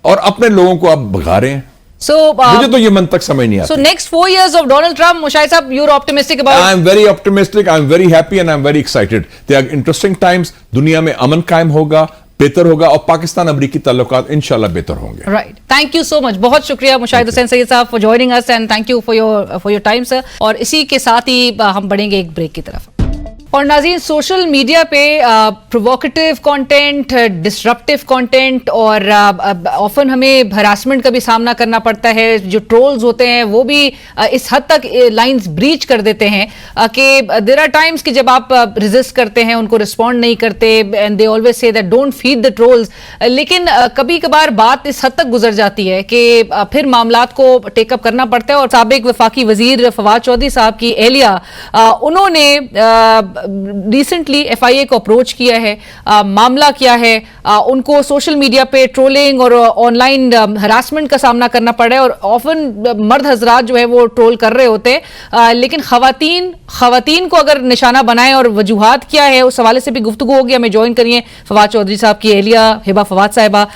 और अपने लोगों को आप भगा रहे हैं. मुझे तो ये मन तक समझ नहीं आता. So next 4 years of Donald Trump, Musharraf sahab, you're optimistic about? I am very optimistic, I am very happy and I am very excited. They are interesting times. दुनिया में अमन कायम होगा, बेहतर होगा, और पाकिस्तान अमरीकी ताल्लुकात इंशाल्लाह बेहतर होंगे. Right, thank you so much. बहुत शुक्रिया मुशाहिद हुसैन सैयद साहब for joining us, and thank you for your time sir. और इसी के साथ ही हम बढ़ेंगे एक ब्रेक की तरफ. और नाज़रीन, सोशल मीडिया पे प्रोवोकेटिव कंटेंट, डिसरप्टिव कंटेंट, और ऑफन हमें हरासमेंट का भी सामना करना पड़ता है. जो ट्रोल्स होते हैं वो भी इस हद तक लाइंस ब्रीच कर देते हैं कि देयर आर टाइम्स कि जब आप रेजिस्ट करते हैं, उनको रिस्पॉन्ड नहीं करते, and they always say that don't feed the trolls. लेकिन कभी कभार बात इस हद तक गुजर जाती है कि फिर मामलात को टेकअप करना पड़ता है. और साबिक वफाकी वजीर फवाद चौधरी साहब की एहलिया, उन्होंने रिसेंटली FIA को अप्रोच किया है. मामला क्या है? उनको सोशल मीडिया पे ट्रोलिंग और ऑनलाइन हरासमेंट का सामना करना पड़ रहा है, और ऑफन मर्द हजरात जो है वो ट्रोल कर रहे होते हैं, लेकिन खवातीन को अगर निशाना बनाएं, और वजूहात क्या है उस हवाले से भी गुफ्तगू होगी. हमें ज्वाइन करिए फवाद चौधरी साहब की एहलिया हिबा फवाद साहिबा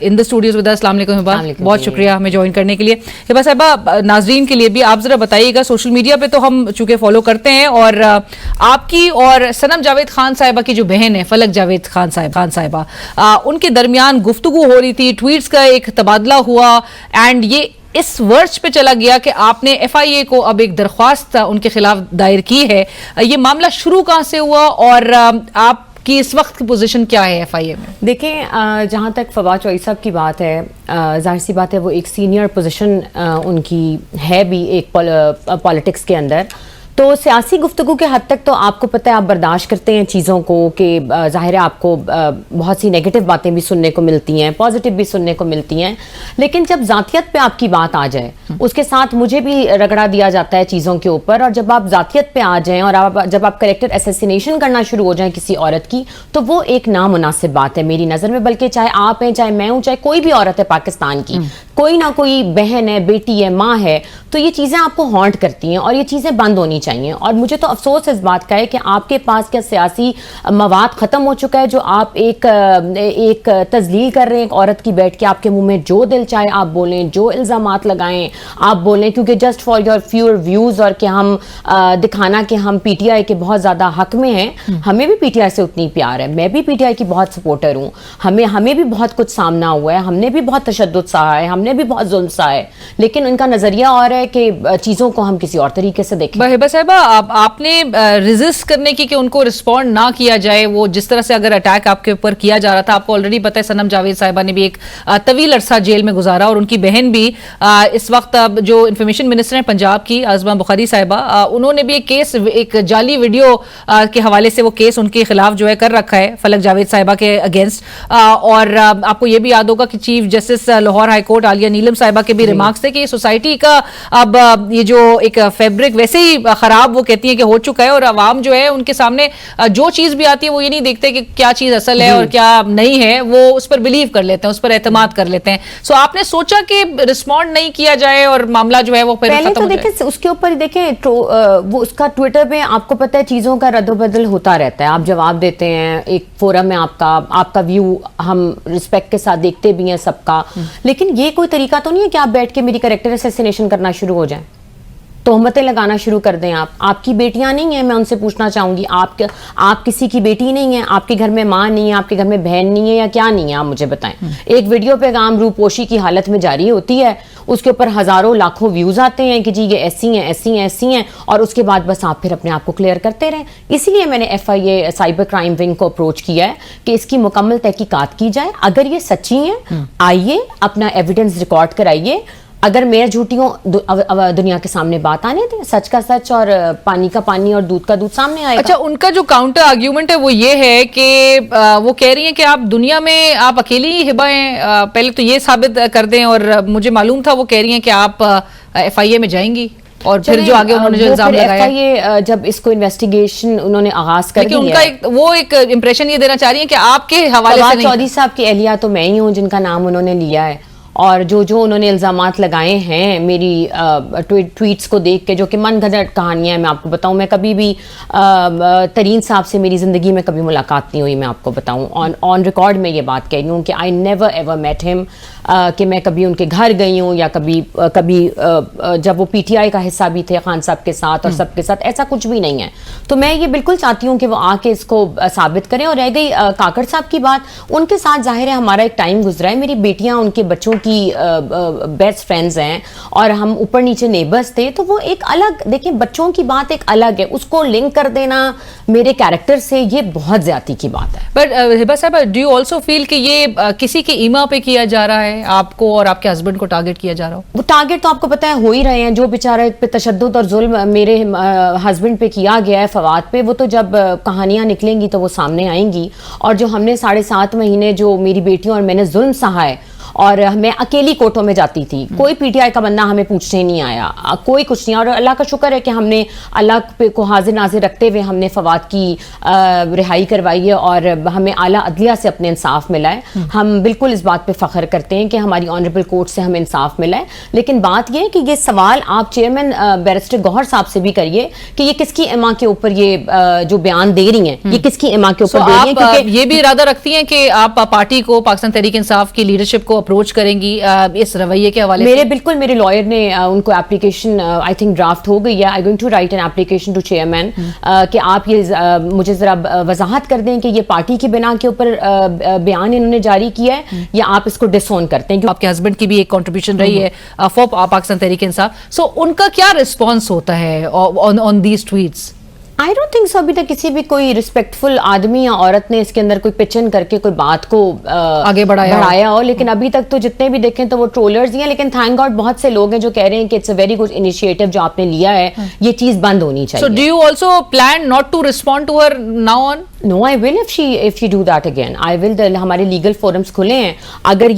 in the studios with us. अस्सलाम वालेकुम हिबा, बहुत शुक्रिया हमें ज्वाइन करने के लिए. हिबा साहिबा, नाजरीन के लिए भी आप जरा बताइएगा, सोशल मीडिया पे तो हम चूंकि फॉलो करते हैं, और आपकी और सनम जावेद खान साहिबा की जो बहन है फलक जावेद खान साहिबा, उनके दरमियान गुफ्तगू हो रही थी, ट्वीट्स का एक तबादला हुआ, एंड ये इस वर्ष पे चला गया कि आपने FIA को अब एक दरख्वास्त उनके खिलाफ दायर की है. ये मामला शुरू कहां से हुआ, और आपकी इस वक्त की पोजीशन क्या है FIA में? देखें, जहाँ तक फवाद चौधरी साहब की बात है, जाहिर सी बात है वो एक सीनियर पोजीशन उनकी है भी एक पॉलिटिक्स के अंदर. تو سیاسی گفتگو کے حد تک تو آپ کو پتہ ہے آپ برداشت کرتے ہیں چیزوں کو کہ ظاہر ہے آپ کو بہت سی نیگیٹو باتیں بھی سننے کو ملتی ہیں، پازیٹیو بھی سننے کو ملتی ہیں، لیکن جب ذاتیت پہ آپ کی بات آ جائے اس کے ساتھ مجھے بھی رگڑا دیا جاتا ہے چیزوں کے اوپر، اور جب آپ ذاتیت پہ آ جائیں اور جب آپ کریکٹر اسیسینیشن کرنا شروع ہو جائیں کسی عورت کی، تو وہ ایک نامناسب بات ہے میری نظر میں. بلکہ چاہے آپ ہیں، چاہے میں ہوں، چاہے کوئی بھی عورت ہے پاکستان کی، کوئی نہ کوئی بہن ہے، بیٹی ہے، ماں ہے، تو یہ چیزیں آپ کو ہانٹ کرتی ہیں اور یہ چیزیں بند ہونی چاہیے. اور مجھے تو افسوس اس بات کا ہے کہ آپ کے پاس کیا سیاسی مواد ختم ہو چکا ہے جو آپ ایک تذلیل کر رہے ہیں ایک عورت کی بیٹھ کے، آپ کے منہ میں جو دل چاہے آپ بولیں، جو الزامات لگائیں آپ بولیں، کیونکہ just for your favour views اور کہ ہم دکھانا کہ ہم پی ٹی آئی کے بہت زیادہ حق میں ہیں. ہمیں بھی پی ٹی آئی سے اتنی پیار ہے، میں بھی پی ٹی آئی کی بہت سپورٹر ہوں، ہمیں بھی بہت کچھ سامنا ہوا ہے، ہم نے بھی بہت تشدد سہا ہے، ہم نے بھی بہت ظلم سہا ہے، لیکن ان کا نظریہ اور ہے کہ چیزوں کو ہم کسی اور طریقے سے دیکھیں. ہبہ صاحبہ، آپ نے ریزسٹ کرنے کی کہ ان کو رسپونڈ نہ کیا جائے، وہ جس طرح سے اگر اٹیک آپ کے اوپر کیا جا رہا تھا، آپ کو آلریڈی پتہ ہے سنم جاوید صاحبہ نے بھی ایک طویل عرصہ جیل میں گزارا، اور ان کی بہن بھی اس وقت جو انفارمیشن منسٹر ہیں پنجاب کی عظمہ بخاری صاحبہ، انہوں نے بھی ایک کیس، ایک جعلی ویڈیو کے حوالے سے وہ کیس ان کے خلاف جو ہے کر رکھا ہے فلک جاوید صاحبہ کے اگینسٹ. اور آپ کو یہ بھی یاد ہوگا کہ chief justice Lahore high court عالیہ نیلم صاحبہ کے بھی ریمارکس تھے کہ یہ سوسائٹی کا اب یہ جو ایک فیبرک ویسے ہی خراب وہ کہتی ہیں کہ ہو چکا ہے، اور عوام جو ہے ان کے سامنے جو چیز بھی آتی ہے وہ یہ نہیں دیکھتے کہ کیا چیز اصل ہے اور کیا نہیں ہے، وہ اس پر بلیو کر لیتے ہیں، اس پر اعتماد کر لیتے ہیں. سو آپ نے سوچا کہ رسپونڈ نہیں کیا جائے اور معاملہ جو ہے وہ پھر پہلے ختم تو ہو جائے؟ دیکھیں اس کے اوپر دیکھیں وہ اس کا ٹویٹر پہ آپ کو پتہ ہے چیزوں کا رد و بدل ہوتا رہتا ہے، آپ جواب دیتے ہیں، ایک فورم ہے آپ کا ویو ہم رسپیکٹ کے ساتھ دیکھتے بھی ہیں سب کا، لیکن یہ کوئی طریقہ تو نہیں ہے کہ آپ بیٹھ کے میری کریکٹر اسیسینیشن کرنا شروع ہو جائیں، تہمتیں لگانا شروع کر دیں. آپ کی بیٹیاں نہیں ہیں، میں ان سے پوچھنا چاہوں گی، آپ کسی کی بیٹی نہیں ہیں، آپ کے گھر میں ماں نہیں ہے، آپ کے گھر میں بہن نہیں ہے، یا کیا نہیں ہے، آپ مجھے بتائیں. ایک ویڈیو پیغام روپوشی کی حالت میں جاری ہوتی ہے، اس کے اوپر ہزاروں لاکھوں ویوز آتے ہیں کہ جی یہ ایسی ہیں ایسی ہیں ایسی ہیں، اور اس کے بعد بس آپ پھر اپنے آپ کو کلیئر کرتے رہیں. اسی لیے میں نے F I A cyber crime wing کو اپروچ کیا ہے کہ اس کی مکمل تحقیقات کی جائے، اگر یہ سچی ہیں آئیے اپنا ایویڈنس ریکارڈ کرائیے، اگر میں جھوٹی ہوں دنیا کے سامنے بات آنے دیں، سچ کا سچ اور پانی کا پانی اور دودھ کا دودھ سامنے آئے گا. اچھا، ان کا جو کاؤنٹر آرگیومنٹ ہے وہ یہ ہے کہ وہ کہہ رہی ہیں کہ آپ دنیا میں آپ اکیلی ہی ہبہ ہیں، پہلے تو یہ ثابت کر دیں، اور مجھے معلوم تھا وہ کہہ رہی ہیں کہ آپ ایف آئی اے میں جائیں گی، اور پھر جو آگے انہوں نے جو الزام لگایا یہ جب اس کو انویسٹیگیشن انہوں نے آغاز کر دی ہے، ان کا وہ ایک امپریشن یہ دینا چاہ رہی ہیں کہ آپ کے حوالے سے نہیں. چودھری صاحب کی اہلیہ تو میں ہی ہوں جن کا نام انہوں نے لیا ہے، اور جو انہوں نے الزامات لگائے ہیں میری ٹویٹس کو دیکھ کے، جو کہ من گھڑت کہانیاں ہیں، میں آپ کو بتاؤں، میں کبھی بھی ترین صاحب سے میری زندگی میں کبھی ملاقات نہیں ہوئی، میں آپ کو بتاؤں آن ریکارڈ میں یہ بات کہہ رہی ہوں کہ آئی نیور ایور میٹ ہم، کہ میں کبھی ان کے گھر گئی ہوں یا کبھی جب وہ پی ٹی آئی کا حصہ بھی تھے خان صاحب کے ساتھ اور سب کے ساتھ، ایسا کچھ بھی نہیں ہے. تو میں یہ بالکل چاہتی ہوں کہ وہ آ کے اس کو ثابت کریں. اور رہ گئی کاکڑ صاحب کی بات، ان کے ساتھ ظاہر ہے ہمارا ایک ٹائم گزرا ہے، میری بیٹیاں ان کے بچوں کی بیسٹ فرینڈز ہیں اور ہم اوپر نیچے نیبرز تھے، تو وہ ایک الگ، دیکھیں بچوں کی بات ایک الگ ہے، اس کو لنک کر دینا میرے کیریکٹر سے یہ بہت زیادتی کی بات ہے. بٹ ہبہ صاحبہ، ڈو یو آلسو فیل کہ یہ کسی کے ایما پہ کیا جا رہا ہے، آپ کو اور آپ کے ہسبینڈ کو ٹارگٹ کیا جا رہا ہو؟ وہ ٹارگٹ تو آپ کو پتہ ہے ہو ہی رہے ہیں، جو بیچارے پہ تشدد اور ظلم میرے ہسبینڈ پہ کیا گیا ہے فواد پہ، وہ تو جب کہانیاں نکلیں گی تو وہ سامنے آئیں گی. اور جو ہم نے 7.5 مہینے جو میری بیٹیوں اور میں نے ظلم سہا ہے، اور میں اکیلی کوٹوں میں جاتی تھی، کوئی پی ٹی آئی کا بندہ ہمیں پوچھنے نہیں آیا، کوئی کچھ نہیں. اور اللہ کا شکر ہے کہ ہم نے اللہ کو حاضر ناظر رکھتے ہوئے ہم نے فواد کی رہائی کروائی ہے، اور ہمیں اعلیٰ عدلیہ سے اپنے انصاف ملا ہے. ہم بالکل اس بات پہ فخر کرتے ہیں کہ ہماری آنریبل کورٹ سے ہمیں انصاف ملا ہے. لیکن بات یہ ہے کہ یہ سوال آپ چیئرمین بیرسٹر گوہر صاحب سے بھی کریے کہ یہ کس کی ایما کے اوپر یہ جو بیان دے رہی ہیں، یہ کس کی ایما کے اوپر دے رہی ہیں، کیونکہ یہ بھی ارادہ رکھتی ہیں کہ آپ پارٹی کو، پاکستان تحریک انصاف کی لیڈرشپ کو اپروچ کریں گی اس رویے کے حوالے سے؟ میرے لائر نے ان کو اپلیکیشن آئی تھنک ڈرافٹ ہو گئی ہے، I going to write an application to chairman کہ آپ یہ مجھے ذرا وضاحت کر دیں کہ یہ پارٹی کی بنا کے اوپر بیان انہوں نے جاری کیا ہے یا آپ اس کو ڈس اون کرتے ہیں. آپ کے ہسبینڈ کی بھی ایک کنٹریبیوشن رہی ہے فار پاکستان تحریک انصاف، سو ان کا کیا رسپانس ہوتا ہے on these tweets? I don't think so अभी तक किसी भी कोई रिस्पेक्टफुल आदमी या औरत ने इसके अंदर कोई पिचन करके कोई बात को आगे बढ़ाया हो, लेकिन अभी तक तो जितने भी देखें तो वो ट्रोलर्स ही हैं, लेकिन थैंक गॉड बहुत से लोग हैं जो कह रहे हैं कि it's a very good initiative जो आपने लिया है, ये चीज बंद होनी सो चाहिए. Do you also plan not to respond to her now on? No I will if she do that again I will. हमारे लीगल फोरम्स खुले हैं. अगर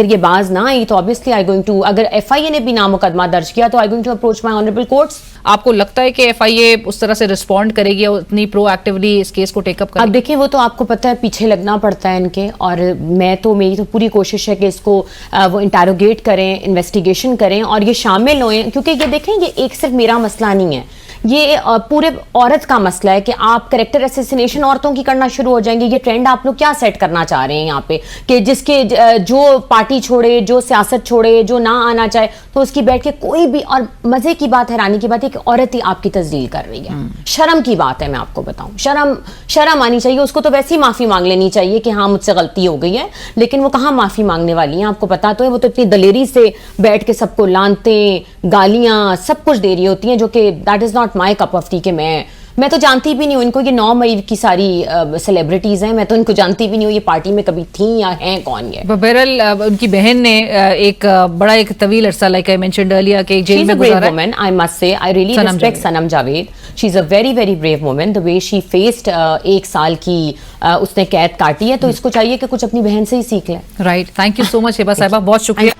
ये बाज ना आई तो ऑब्वियसली आई गोइंग टू, अगर एफआईए ने भी नाम मुकदमा दर्ज किया तो I going to approach my honourable courts. आपको लगता है कि एफआईए उस तरह से रिस्पॉन्ड करेगी और उतनी प्रोएक्टिवली इस केस को टेकअप अब करेगी? देखिए वो तो आपको पता है पीछे लगना पड़ता है इनके, और मेरी तो पूरी कोशिश है कि इसको वो इंटेरोगेट करें, इन्वेस्टिगेशन करें और ये शामिल हों, क्योंकि ये देखें ये एक सिर्फ मेरा मसला नहीं है, ये पूरे औरत का मसला है कि आप कैरेक्टर असैसिनेशन औरतों की करना शुरू हो जाएंगे. ये ट्रेंड आप लोग क्या सेट करना चाह रहे हैं यहाँ पे कि जिसके जो पार्टी छोड़े, जो सियासत छोड़े, जो ना आना चाहे तो उसकी बैठ के कोई भी, और मजे की बात, हैरानी की बात है कि औरत ही आपकी तस्दील कर रही है. शर्म की बात है, मैं आपको बताऊं, शर्म आनी चाहिए उसको. तो वैसे ही माफी मांग लेनी चाहिए कि हाँ मुझसे गलती हो गई है, लेकिन वो कहाँ माफी मांगने वाली है, आपको पता तो है. वो तो इतनी दलेरी से बैठ के सबको लानते, गालियां, सब कुछ दे रही होती हैं, जो कि that is not my cup of T. के मैं तो जानती भी नहीं हूँ इनको. ये 9 मई की सारी सेलिब्रिटीज हैं, मैं तो इनको जानती भी नहीं हूँ ये पार्टी में कभी थी या हैं कौन ये. बहरहाल उनकी बहन ने एक तवील अरसा, लाइक आई मेंशन्ड अर्लियर, कि जेल में गुजारा है. woman, I must say, I really respect Sanam Javed. She's a very very brave woman. The way she faced 1 साल की उसने कैद काटी है, तो इसको चाहिए कि कुछ अपनी बहन से ही सीख ले. Right. Thank you so much Hiba साहिबा, बहुत शुक्रिया.